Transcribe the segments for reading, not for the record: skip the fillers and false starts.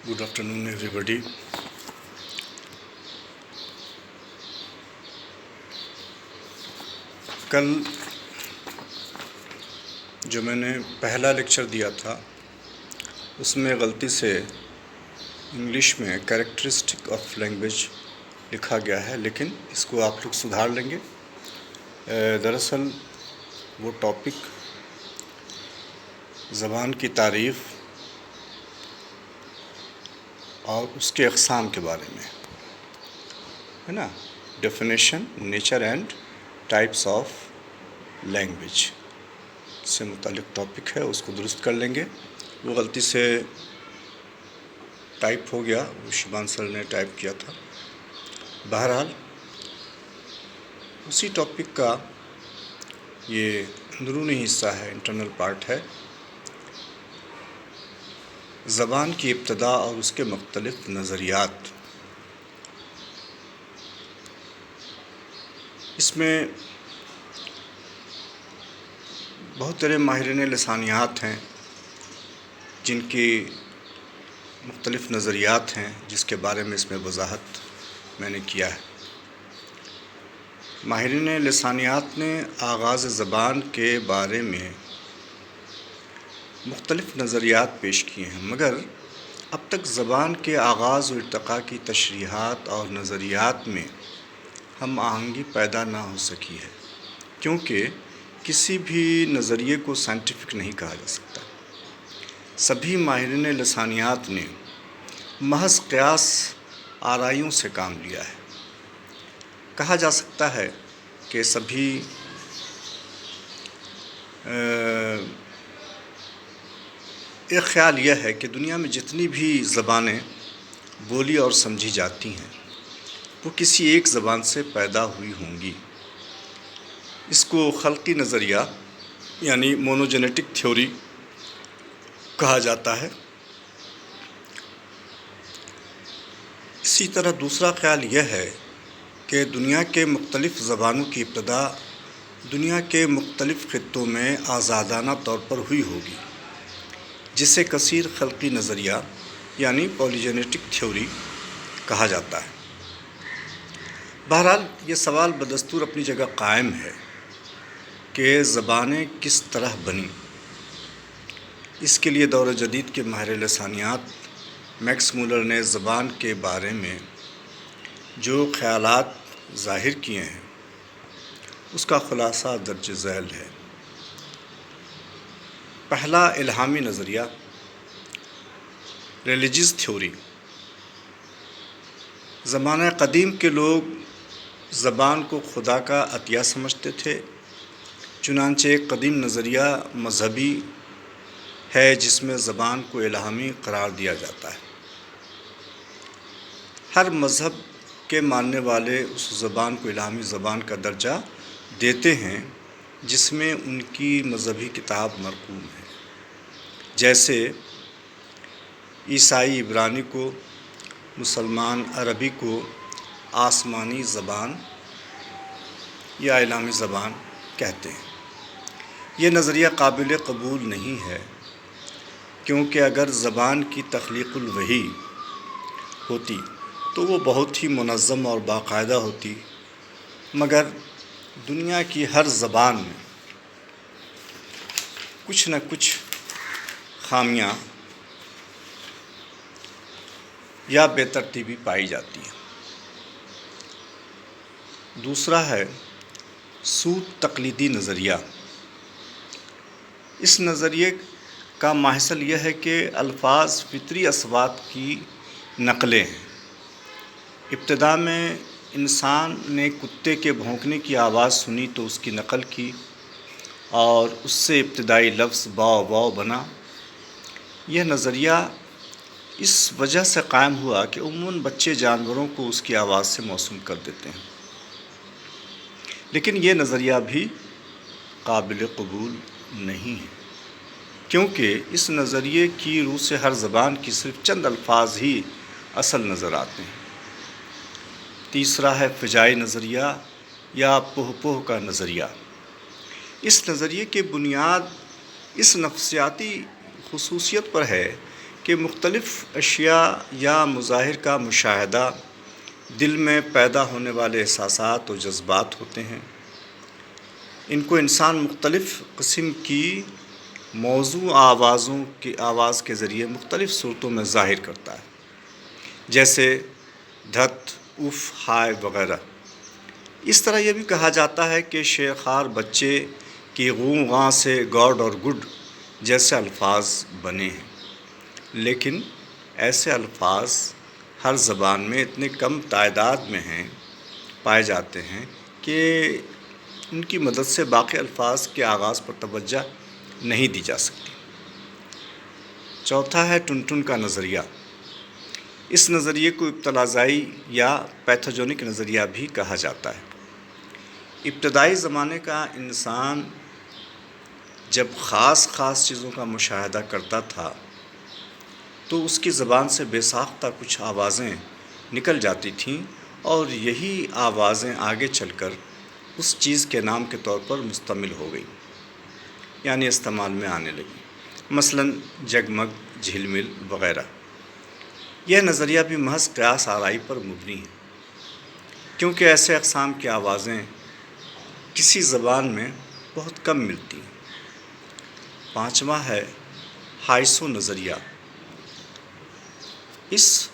Good afternoon, everybody. کل جو میں نے پہلا لیکچر دیا تھا اس میں غلطی سے انگلش میں کریکٹرسٹک آف لینگویج لکھا گیا ہے، لیکن اس کو آپ لوگ سدھار لیں گے۔ دراصل وہ ٹاپک زبان کی تعریف اور اس کے اقسام کے بارے میں ہے نا، definition, nature and types of language سے متعلق ٹاپک ہے، اس کو درست کر لیں گے۔ وہ غلطی سے ٹائپ ہو گیا، وہ شبان سر نے ٹائپ کیا تھا۔ بہرحال اسی ٹاپک کا یہ اندرونی حصہ ہے، انٹرنل پارٹ ہے، زبان کی ابتدا اور اس کے مختلف نظریات۔ اس میں بہت سارے ماہرین لسانیات ہیں جن کی مختلف نظریات ہیں، جس کے بارے میں اس میں وضاحت میں نے کیا ہے۔ ماہرین لسانیات نے آغاز زبان کے بارے میں مختلف نظریات پیش کیے ہیں، مگر اب تک زبان کے آغاز و ارتقاء کی تشریحات اور نظریات میں ہم آہنگی پیدا نہ ہو سکی ہے، کیونکہ کسی بھی نظریے کو سائنٹیفک نہیں کہا جا سکتا۔ سبھی ماہرین لسانیات نے محض قیاس آرائیوں سے کام لیا ہے۔ کہا جا سکتا ہے کہ سبھی ایک خیال یہ ہے کہ دنیا میں جتنی بھی زبانیں بولی اور سمجھی جاتی ہیں وہ کسی ایک زبان سے پیدا ہوئی ہوں گی۔ اس کو خلقی نظریہ یعنی مونوجینیٹک تھیوری کہا جاتا ہے۔ اسی طرح دوسرا خیال یہ ہے کہ دنیا کے مختلف زبانوں کی ابتدا دنیا کے مختلف خطوں میں آزادانہ طور پر ہوئی ہوگی، جسے کثیر خلقی نظریہ یعنی پولیجینیٹک تھیوری کہا جاتا ہے۔ بہرحال یہ سوال بدستور اپنی جگہ قائم ہے کہ زبانیں کس طرح بنیں۔ اس کے لیے دور جدید کے ماہر لسانیات میکس مولر نے زبان کے بارے میں جو خیالات ظاہر کیے ہیں اس کا خلاصہ درج ذیل ہے۔ پہلا الہامی نظریہ، ریلیجیس تھیوری۔ زمانہ قدیم کے لوگ زبان کو خدا کا عطیہ سمجھتے تھے، چنانچہ ایک قدیم نظریہ مذہبی ہے جس میں زبان کو الہامی قرار دیا جاتا ہے۔ ہر مذہب کے ماننے والے اس زبان کو الہامی زبان کا درجہ دیتے ہیں جس میں ان کی مذہبی کتاب مرقوم ہے، جیسے عیسائی عبرانی کو، مسلمان عربی کو آسمانی زبان یا الہامی زبان کہتے ہیں۔ یہ نظریہ قابل قبول نہیں ہے، کیونکہ اگر زبان کی تخلیق الوحی ہوتی تو وہ بہت ہی منظم اور باقاعدہ ہوتی، مگر دنیا کی ہر زبان میں کچھ نہ کچھ خامیاں یا بے ترتیبی پائی جاتی ہے۔ دوسرا ہے سود تقلیدی نظریہ۔ اس نظریے کا ماحصل یہ ہے کہ الفاظ فطری اصوات کی نقلیں ہیں۔ ابتدا میں انسان نے کتے کے بھونکنے کی آواز سنی تو اس کی نقل کی اور اس سے ابتدائی لفظ باؤ باؤ بنا۔ یہ نظریہ اس وجہ سے قائم ہوا کہ عموماً بچے جانوروں کو اس کی آواز سے موسوم کر دیتے ہیں، لیکن یہ نظریہ بھی قابل قبول نہیں ہے، کیونکہ اس نظریے کی روح سے ہر زبان کی صرف چند الفاظ ہی اصل نظر آتے ہیں۔ تیسرا ہے فجائی نظریہ یا پوہ پوہ کا نظریہ۔ اس نظریے کی بنیاد اس نفسیاتی خصوصیت پر ہے کہ مختلف اشیاء یا مظاہر کا مشاہدہ دل میں پیدا ہونے والے احساسات و جذبات ہوتے ہیں۔ ان کو انسان مختلف قسم کی موزوں آواز کے ذریعے مختلف صورتوں میں ظاہر کرتا ہے، جیسے دھت، اف، ہائے وغیرہ۔ اس طرح یہ بھی کہا جاتا ہے کہ شیرخوار بچے کی غوں غاں سے گاڈ اور گڈ جیسے الفاظ بنے ہیں، لیکن ایسے الفاظ ہر زبان میں اتنے کم تعداد میں پائے جاتے ہیں کہ ان کی مدد سے باقی الفاظ کے آغاز پر توجہ نہیں دی جا سکتی۔ چوتھا ہے ٹنٹن کا نظریہ۔ اس نظریے کو ابتلاءزائی یا پیتھوجینک نظریہ بھی کہا جاتا ہے۔ ابتدائی زمانے کا انسان جب خاص چیزوں کا مشاہدہ کرتا تھا تو اس کی زبان سے بے ساختہ کچھ آوازیں نکل جاتی تھیں، اور یہی آوازیں آگے چل کر اس چیز کے نام کے طور پر مستعمل ہو گئیں، یعنی استعمال میں آنے لگیں، مثلاً جگمگ، جھلمل وغیرہ۔ یہ نظریہ بھی محض قیاس آرائی پر مبنی ہے، کیونکہ ایسے اقسام کی آوازیں کسی زبان میں بہت کم ملتی ہیں۔ پانچواں ہے ہائسو نظریہ۔ اس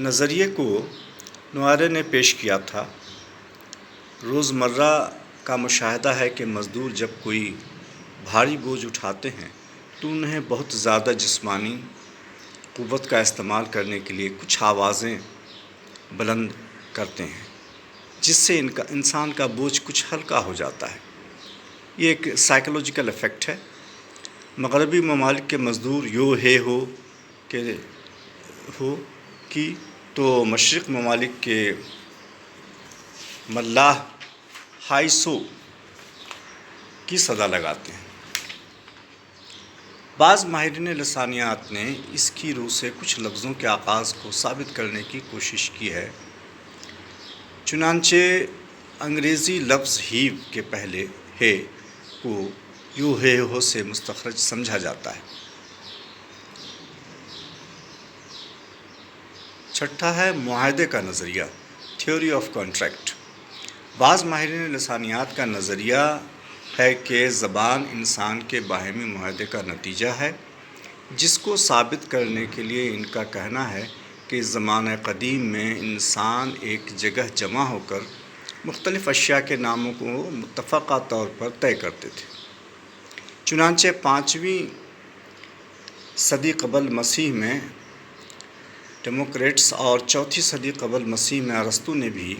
نظریے کو نوارے نے پیش کیا تھا۔ روزمرہ کا مشاہدہ ہے کہ مزدور جب کوئی بھاری بوجھ اٹھاتے ہیں تو انہیں بہت زیادہ جسمانی قوت کا استعمال کرنے کے لیے کچھ آوازیں بلند کرتے ہیں، جس سے انسان کا بوجھ کچھ ہلکا ہو جاتا ہے۔ یہ ایک سائیکولوجیکل ایفیکٹ ہے۔ مغربی ممالک کے مزدور یو ہے ہو کی تو مشرق ممالک کے ملاح ہائسو کی صدا لگاتے ہیں۔ بعض ماہرین لسانیات نے اس کی روح سے کچھ لفظوں کے آغاز کو ثابت کرنے کی کوشش کی ہے۔ چنانچہ انگریزی لفظ ہیو کے پہلے ہے کو یو ہے ہو سے مستخرج سمجھا جاتا ہے۔ چھٹا ہے معاہدے کا نظریہ، تھیوری آف کانٹریکٹ۔ بعض ماہرین لسانیات کا نظریہ ہے کہ زبان انسان کے باہمی معاہدے کا نتیجہ ہے، جس کو ثابت کرنے کے لیے ان کا کہنا ہے کہ زمانہ قدیم میں انسان ایک جگہ جمع ہو کر مختلف اشیاء کے ناموں کو متفقہ طور پر طے کرتے تھے۔ چنانچہ 5ویں صدی قبل مسیح میں ڈیموکریٹس اور 4 صدی قبل مسیح میں ارسطو نے بھی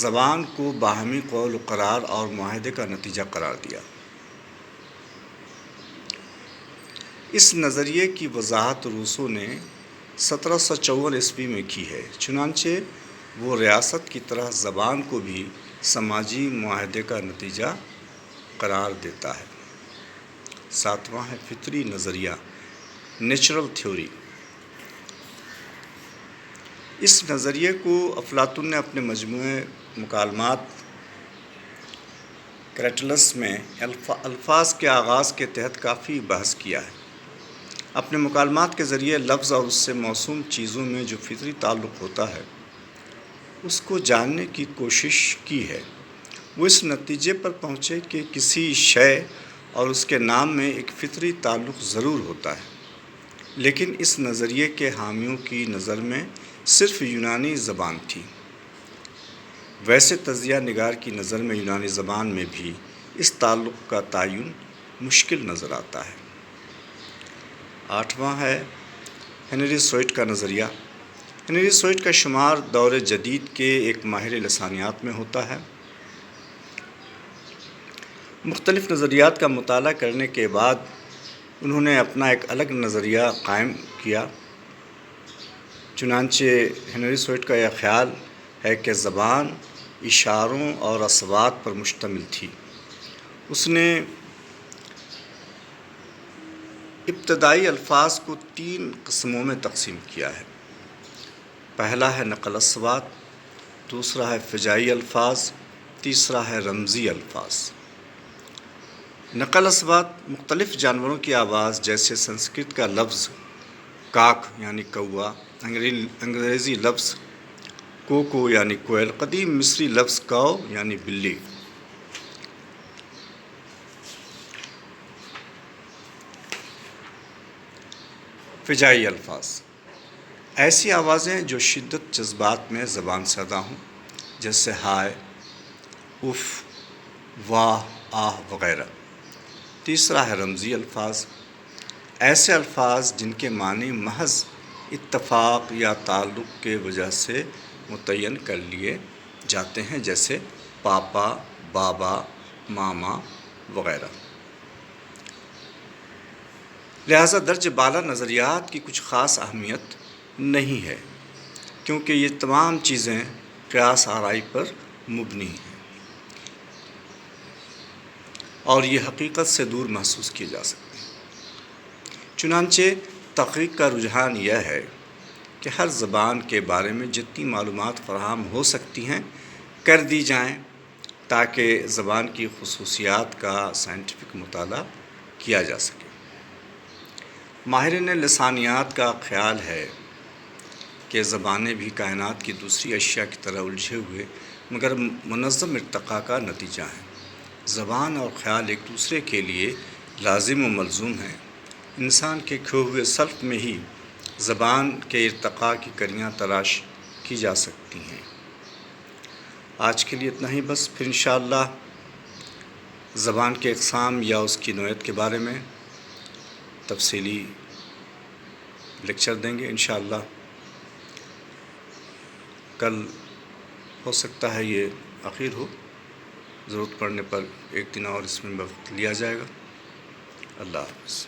زبان کو باہمی قول و قرار اور معاہدے کا نتیجہ قرار دیا۔ اس نظریے کی وضاحت روسو نے 1754 عیسوی میں کی ہے۔ چنانچہ وہ ریاست کی طرح زبان کو بھی سماجی معاہدے کا نتیجہ قرار دیتا ہے۔ 7واں ہے فطری نظریہ، نیچرل تھیوری۔ اس نظریے کو افلاطون نے اپنے مجموعے مکالمات کریٹلس میں الفاظ کے آغاز کے تحت کافی بحث کیا ہے۔ اپنے مکالمات کے ذریعے لفظ اور اس سے موسوم چیزوں میں جو فطری تعلق ہوتا ہے اس کو جاننے کی کوشش کی ہے۔ وہ اس نتیجے پر پہنچے کہ کسی شے اور اس کے نام میں ایک فطری تعلق ضرور ہوتا ہے، لیکن اس نظریے کے حامیوں کی نظر میں صرف یونانی زبان تھی۔ ویسے تجزیہ نگار کی نظر میں یونانی زبان میں بھی اس تعلق کا تعین مشکل نظر آتا ہے۔ 8واں ہے ہنری سوئٹ کا نظریہ۔ ہنری سوئٹ کا شمار دور جدید کے ایک ماہر لسانیات میں ہوتا ہے۔ مختلف نظریات کا مطالعہ کرنے کے بعد انہوں نے اپنا ایک الگ نظریہ قائم کیا۔ چنانچہ ہنری سوئٹ کا یہ خیال ہے کہ زبان اشاروں اور اصوات پر مشتمل تھی۔ اس نے ابتدائی الفاظ کو 3 قسموں میں تقسیم کیا ہے۔ پہلا ہے نقل اصوات، دوسرا ہے فجائی الفاظ، تیسرا ہے رمزی الفاظ۔ نقل اسباب مختلف جانوروں کی آواز، جیسے سنسکرت کا لفظ کاک یعنی کوا، انگریزی لفظ کوکو یعنی کوئل، قدیم مصری لفظ کو یعنی بلی۔ فجائی الفاظ، ایسی آوازیں جو شدت جذبات میں زبان سے ادا ہوں، جیسے ہائے، اف، واہ، آہ وغیرہ۔ تیسرا ہے رمزی الفاظ، ایسے الفاظ جن کے معنی محض اتفاق یا تعلق کے وجہ سے متعین کر لیے جاتے ہیں، جیسے پاپا، بابا، ماما وغیرہ۔ لہذا درجہ بالا نظریات کی کچھ خاص اہمیت نہیں ہے، کیونکہ یہ تمام چیزیں قیاس آرائی پر مبنی ہیں اور یہ حقیقت سے دور محسوس کی جا سکتی ہیں۔ چنانچہ تحقیق کا رجحان یہ ہے کہ ہر زبان کے بارے میں جتنی معلومات فراہم ہو سکتی ہیں کر دی جائیں، تاکہ زبان کی خصوصیات کا سائنٹیفک مطالعہ کیا جا سکے۔ ماہرین لسانیات کا خیال ہے کہ زبانیں بھی کائنات کی دوسری اشیاء کی طرح الجھے ہوئے مگر منظم ارتقاء کا نتیجہ ہیں۔ زبان اور خیال ایک دوسرے کے لیے لازم و ملزوم ہیں۔ انسان کے کھوئے ہوئے سلف میں ہی زبان کے ارتقاء کی کڑیاں تلاش کی جا سکتی ہیں۔ آج کے لیے اتنا ہی بس، پھر انشاءاللہ زبان کے اقسام یا اس کی نوعیت کے بارے میں تفصیلی لیکچر دیں گے انشاءاللہ۔ کل ہو سکتا ہے یہ اخیر ہو، ضرورت پڑنے پر ایک دن اور اس میں وقت لیا جائے گا۔ اللہ حافظ۔